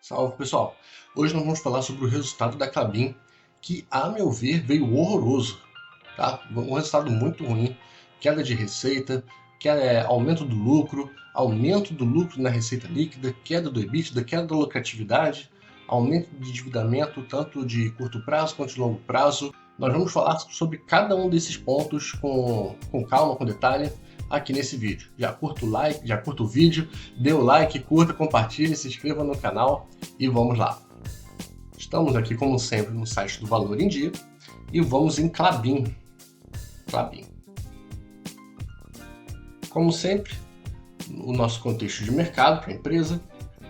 Salve pessoal! Hoje nós vamos falar sobre o resultado da Klabin, que a meu ver veio horroroso, tá? Um resultado muito ruim, queda de receita, aumento do lucro na receita líquida, queda do EBITDA, queda da lucratividade, aumento de endividamento tanto de curto prazo quanto de longo prazo. Nós vamos falar sobre cada um desses pontos com calma, com detalhe, aqui nesse vídeo. Já curta o vídeo, dê o like, curta, compartilhe, se inscreva no canal e vamos lá. Estamos aqui, como sempre, no site do Valor em Dia e vamos em Klabin. Como sempre, o nosso contexto de mercado para a empresa,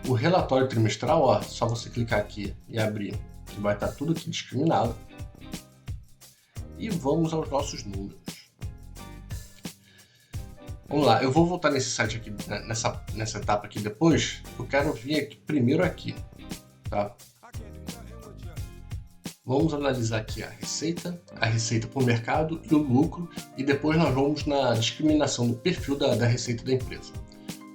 o relatório trimestral, ó, só você clicar aqui e abrir, que vai estar tudo aqui discriminado. E vamos aos nossos números. Vamos lá, eu vou voltar nesse site aqui, nessa etapa aqui depois. Eu quero vir aqui, primeiro aqui, tá? Vamos analisar aqui a receita por mercado e o lucro, e depois nós vamos na discriminação do perfil da receita da empresa.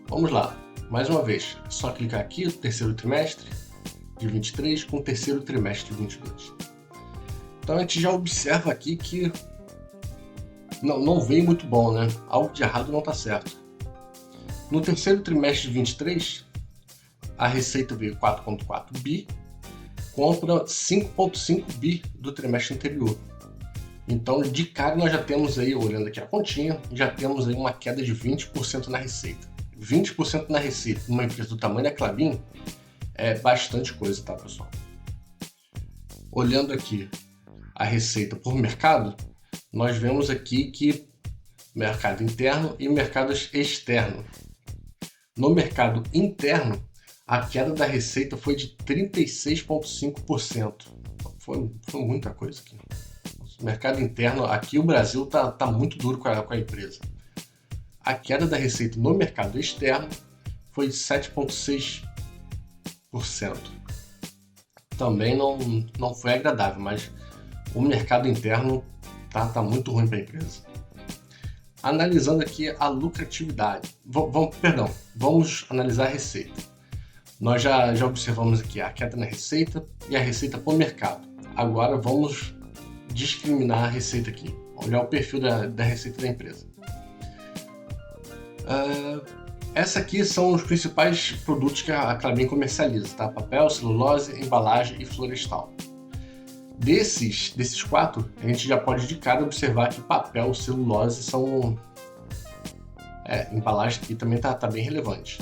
Vamos lá, mais uma vez, é só clicar aqui no terceiro trimestre de 23 com o terceiro trimestre de 22. Então a gente já observa aqui que não veio muito bom, né? Algo de errado não está certo. No terceiro trimestre de 23, a receita veio 4,4 bi contra 5,5 bi do trimestre anterior. Então, de cara, nós já temos aí, olhando aqui a continha, já temos aí uma queda de 20% na receita. 20% na receita numa empresa do tamanho da Klabin é bastante coisa, tá, pessoal? Olhando aqui a receita por mercado, nós vemos aqui que mercado interno e mercado externo. No mercado interno, a queda da receita foi de 36,5%. Foi muita coisa aqui. O mercado interno, aqui o Brasil tá muito duro com a empresa. A queda da receita no mercado externo foi de 7,6%. Também não foi agradável, mas o mercado interno tá muito ruim para a empresa. Analisando aqui a lucratividade. Vamos analisar a receita. Nós já observamos aqui a queda na receita e a receita por mercado. Agora vamos discriminar a receita aqui. Olhar o perfil da receita da empresa. Essa aqui são os principais produtos que a Klabin comercializa, tá? Papel, celulose, embalagem e florestal. Desses quatro, a gente já pode de cara observar que papel, celulose são... embalagem aqui também tá bem relevante.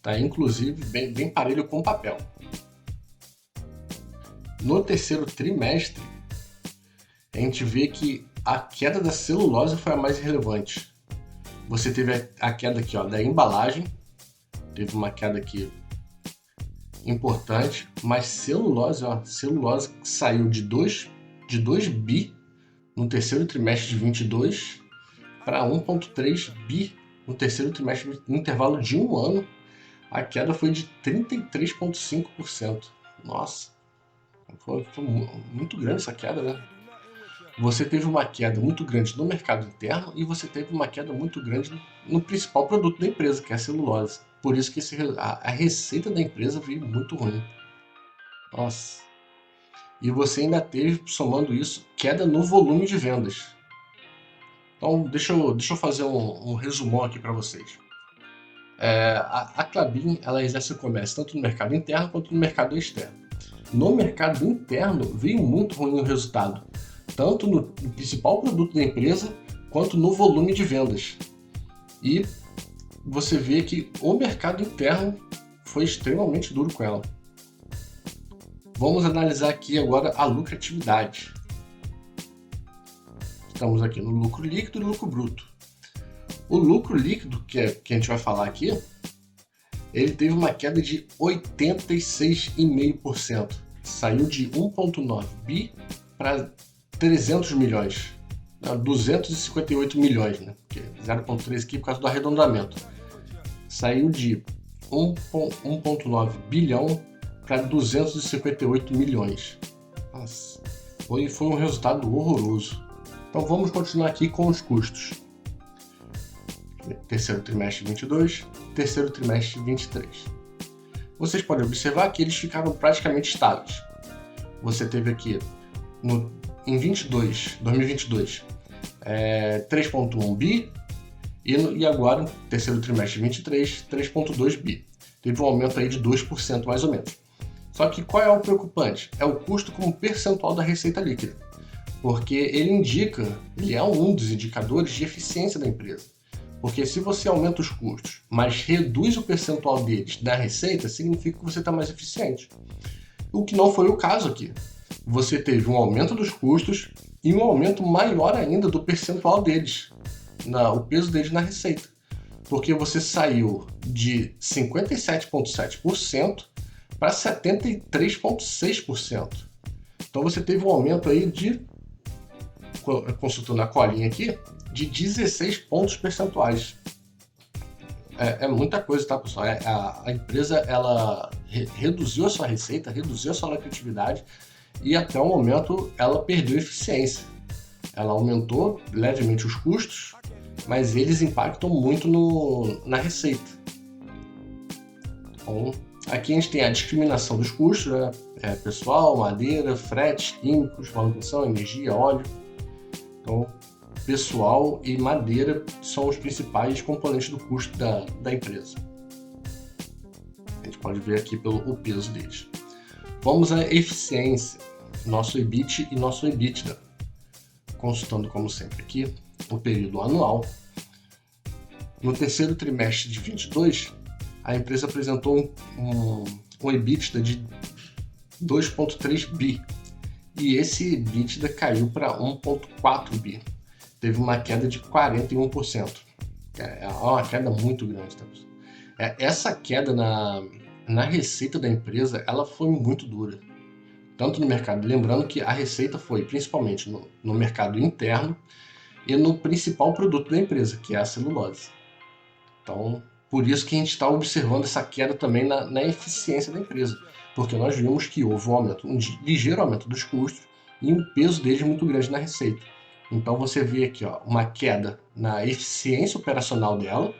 Tá inclusive bem parelho com papel. No terceiro trimestre, a gente vê que a queda da celulose foi a mais relevante. Você teve a queda aqui, ó, da embalagem, teve uma queda aqui importante, mas celulose saiu de 2 bi no terceiro trimestre de 22 para 1,3 bi no terceiro trimestre, no intervalo de um ano. A queda foi de 33,5%. Nossa, foi muito grande essa queda, né? Você teve uma queda muito grande no mercado interno e você teve uma queda muito grande no principal produto da empresa, que é a celulose. Por isso que a receita da empresa veio muito ruim. Nossa. E você ainda teve, somando isso, queda no volume de vendas. Então, deixa eu fazer um resumão aqui para vocês. A Klabin, ela exerce o comércio tanto no mercado interno quanto no mercado externo. No mercado interno, veio muito ruim o resultado, tanto no principal produto da empresa, quanto no volume de vendas. E você vê que o mercado interno foi extremamente duro com ela. Vamos analisar aqui agora a lucratividade. Estamos aqui no lucro líquido e lucro bruto. O lucro líquido, que a gente vai falar aqui, ele teve uma queda de 86,5%. Saiu de 1,9 bi para 300 milhões. 258 milhões, né? 0,3 aqui por causa do arredondamento. Saiu de 1,9 bilhão para 258 milhões. Nossa, foi um resultado horroroso. Então vamos continuar aqui com os custos. Terceiro trimestre de 22, terceiro trimestre de 23. vocês podem observar que eles ficaram praticamente estáveis. Você teve aqui em 2022 3,1 bi e agora, no terceiro trimestre de 23, 3,2 bi. Teve um aumento aí de 2% mais ou menos. Só que qual é o preocupante? É o custo como percentual da receita líquida, porque ele é um dos indicadores de eficiência da empresa. Porque se você aumenta os custos, mas reduz o percentual deles da receita, significa que você está mais eficiente. O que não foi o caso aqui. Você teve um aumento dos custos e um aumento maior ainda do percentual deles, o peso deles na receita. Porque você saiu de 57,7% para 73,6%. Então você teve um aumento aí consultando a colinha aqui, de 16 pontos percentuais. É muita coisa, tá, pessoal? A empresa ela reduziu a sua receita, reduziu a sua lucratividade e até o momento ela perdeu eficiência. Ela aumentou levemente os custos, mas eles impactam muito na receita. Então, aqui a gente tem a discriminação dos custos, né? Pessoal, madeira, frete, químicos, manutenção, energia, óleo. Então, pessoal e madeira são os principais componentes do custo da empresa. A gente pode ver aqui o peso deles. Vamos à eficiência, nosso EBIT e nosso EBITDA. Consultando, como sempre, aqui o período anual. No terceiro trimestre de 22, a empresa apresentou um EBITDA de 2,3 bi. E esse EBITDA caiu para 1,4 bi. Teve uma queda de 41%. É uma queda muito grande, tá, pessoal? Essa queda na receita da empresa, ela foi muito dura. Tanto no mercado, lembrando que a receita foi principalmente no mercado interno e no principal produto da empresa, que é a celulose. Então, por isso que a gente está observando essa queda também na eficiência da empresa, porque nós vimos que houve um ligeiro aumento dos custos e um peso deles muito grande na receita. Então você vê aqui uma queda na eficiência operacional dela,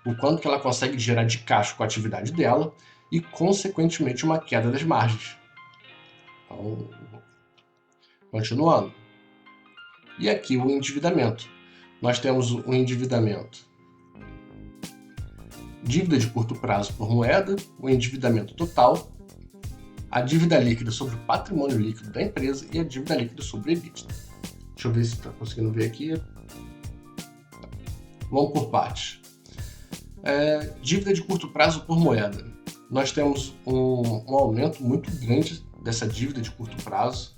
o quanto que ela consegue gerar de caixa com a atividade dela e, consequentemente, uma queda das margens. Então, continuando. E aqui o endividamento. Nós temos o endividamento. Dívida de curto prazo por moeda, o endividamento total, a dívida líquida sobre o patrimônio líquido da empresa e a dívida líquida sobre o EBITDA. Deixa eu ver se está conseguindo ver aqui. Vamos por partes. Dívida de curto prazo por moeda. Nós temos um aumento muito grande dessa dívida de curto prazo,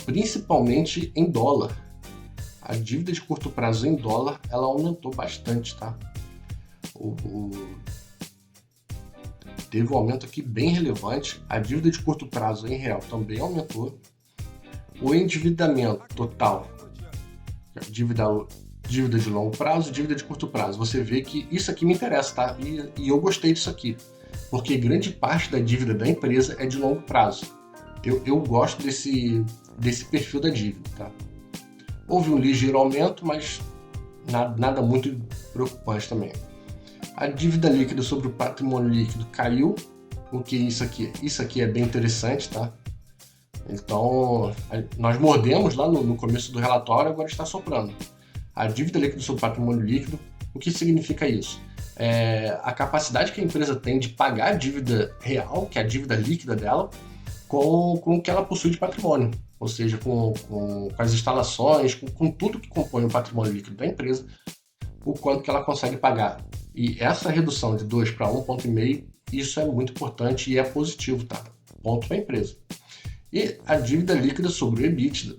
principalmente em dólar. A dívida de curto prazo em dólar, ela aumentou bastante, tá? Teve um aumento aqui bem relevante. A dívida de curto prazo em real também aumentou. O endividamento total, dívida de longo prazo, dívida de curto prazo. Você vê que isso aqui me interessa, tá? E eu gostei disso aqui, porque grande parte da dívida da empresa é de longo prazo. Eu gosto desse perfil da dívida, tá? Houve um ligeiro aumento, mas nada muito preocupante também. A dívida líquida sobre o patrimônio líquido caiu, porque isso aqui é bem interessante, tá? Então, nós mordemos lá no começo do relatório, agora está soprando. A dívida líquida sobre o patrimônio líquido, o que significa isso? A capacidade que a empresa tem de pagar a dívida real, que é a dívida líquida dela, com o que ela possui de patrimônio, ou seja, com as instalações, com tudo que compõe o patrimônio líquido da empresa, o quanto que ela consegue pagar. E essa redução de 2 para 1,5, isso é muito importante e é positivo, tá? Ponto para a empresa. E a dívida líquida sobre o EBITDA,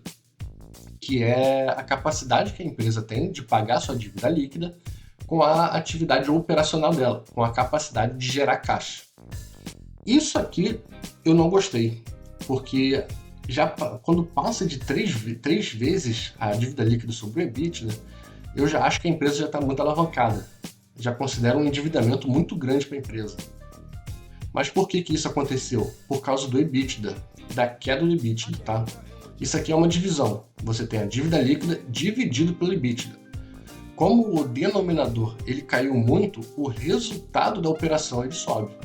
que é a capacidade que a empresa tem de pagar sua dívida líquida com a atividade operacional dela, com a capacidade de gerar caixa. Isso aqui eu não gostei, porque já quando passa de 3 vezes a dívida líquida sobre o EBITDA, eu já acho que a empresa já está muito alavancada. Já considero um endividamento muito grande para a empresa. Mas por que isso aconteceu? Por causa do EBITDA, da queda do EBITDA, tá? Isso aqui é uma divisão. Você tem a dívida líquida dividido pelo EBITDA. Como o denominador ele caiu muito, o resultado da operação ele sobe.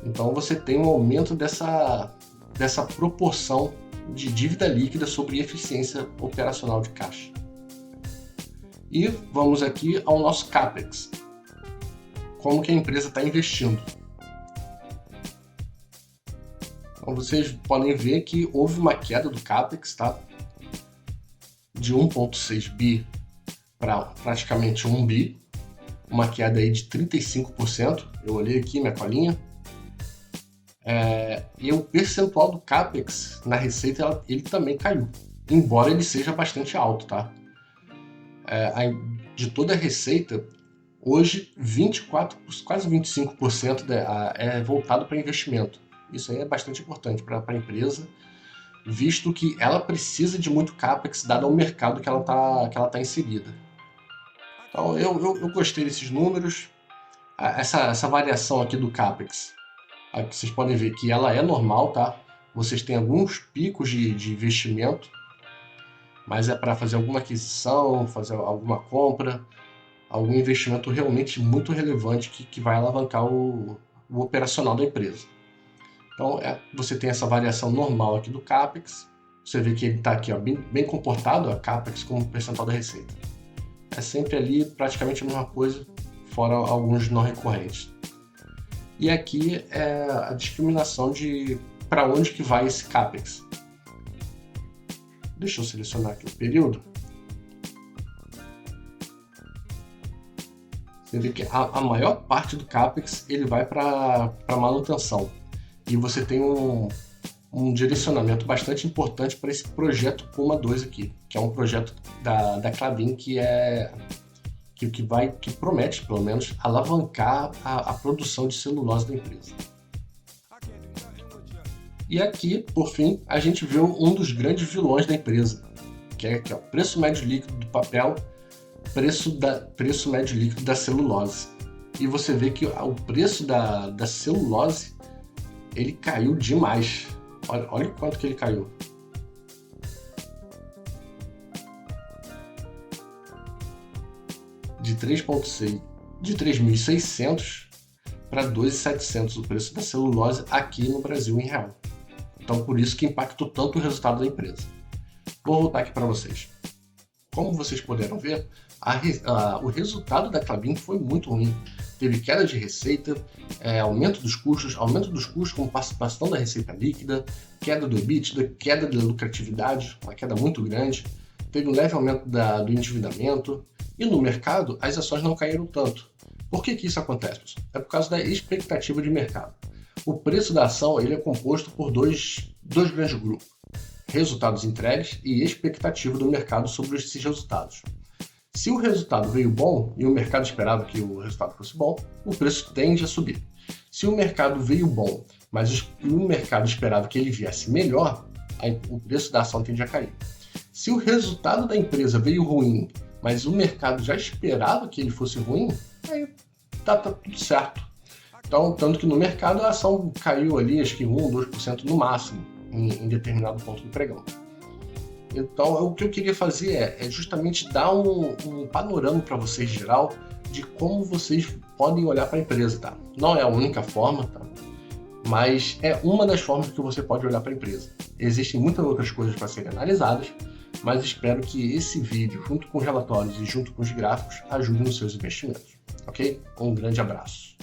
Então você tem um aumento dessa proporção de dívida líquida sobre eficiência operacional de caixa. E vamos aqui ao nosso CAPEX. Como que a empresa está investindo. Então vocês podem ver que houve uma queda do CAPEX, tá? De 1,6 bi para praticamente 1 bi, uma queda aí de 35%. Eu olhei aqui minha colinha. E o percentual do CAPEX na receita ele também caiu, embora ele seja bastante alto, tá? De toda a receita, hoje 24, quase 25% é voltado para investimento. Isso aí é bastante importante para a empresa, visto que ela precisa de muito CAPEX, dado ao mercado que ela tá inserida. Então eu gostei desses números. Essa variação aqui do CAPEX, aqui vocês podem ver que ela é normal, tá? Vocês têm alguns picos de investimento, mas é para fazer alguma aquisição, fazer alguma compra, algum investimento realmente muito relevante que vai alavancar o operacional da empresa. Então você tem essa variação normal aqui do CAPEX. Você vê que ele está aqui, ó, bem comportado, a CAPEX como percentual da receita. É sempre ali praticamente a mesma coisa, fora alguns não recorrentes. E aqui é a discriminação de para onde que vai esse CAPEX. Deixa eu selecionar aqui o período. Você vê que a maior parte do CAPEX ele vai para manutenção. E você tem um direcionamento bastante importante para esse projeto Puma 2 aqui, que é um projeto da Klabin que promete, pelo menos, alavancar a produção de celulose da empresa. E aqui, por fim, a gente vê um dos grandes vilões da empresa, que é o preço médio líquido do papel, preço médio líquido da celulose. E você vê que o preço da celulose ele caiu demais. Olha o quanto que ele caiu. De 3.600 para 2.700 o preço da celulose aqui no Brasil em real. Então por isso que impactou tanto o resultado da empresa. Vou voltar aqui para vocês. Como vocês puderam ver, o resultado da Klabin foi muito ruim. Teve queda de receita, aumento dos custos com participação da receita líquida, queda do EBITDA, queda da lucratividade, uma queda muito grande, teve um leve aumento do endividamento, e no mercado as ações não caíram tanto. Por que isso acontece? É por causa da expectativa de mercado. O preço da ação ele é composto por dois grandes grupos: resultados entregues e expectativa do mercado sobre esses resultados. Se o resultado veio bom e o mercado esperava que o resultado fosse bom, o preço tende a subir. Se o mercado veio bom, mas o mercado esperava que ele viesse melhor, o preço da ação tende a cair. Se o resultado da empresa veio ruim, mas o mercado já esperava que ele fosse ruim, aí tá tudo certo. Então, tanto que no mercado a ação caiu ali, acho que 1 ou 2% no máximo, em determinado ponto do pregão. Então, o que eu queria fazer é justamente dar um panorama para vocês geral de como vocês podem olhar para a empresa, tá? Não é a única forma, tá? Mas é uma das formas que você pode olhar para a empresa. Existem muitas outras coisas para serem analisadas, mas espero que esse vídeo, junto com os relatórios e junto com os gráficos, ajude nos seus investimentos, ok? Um grande abraço.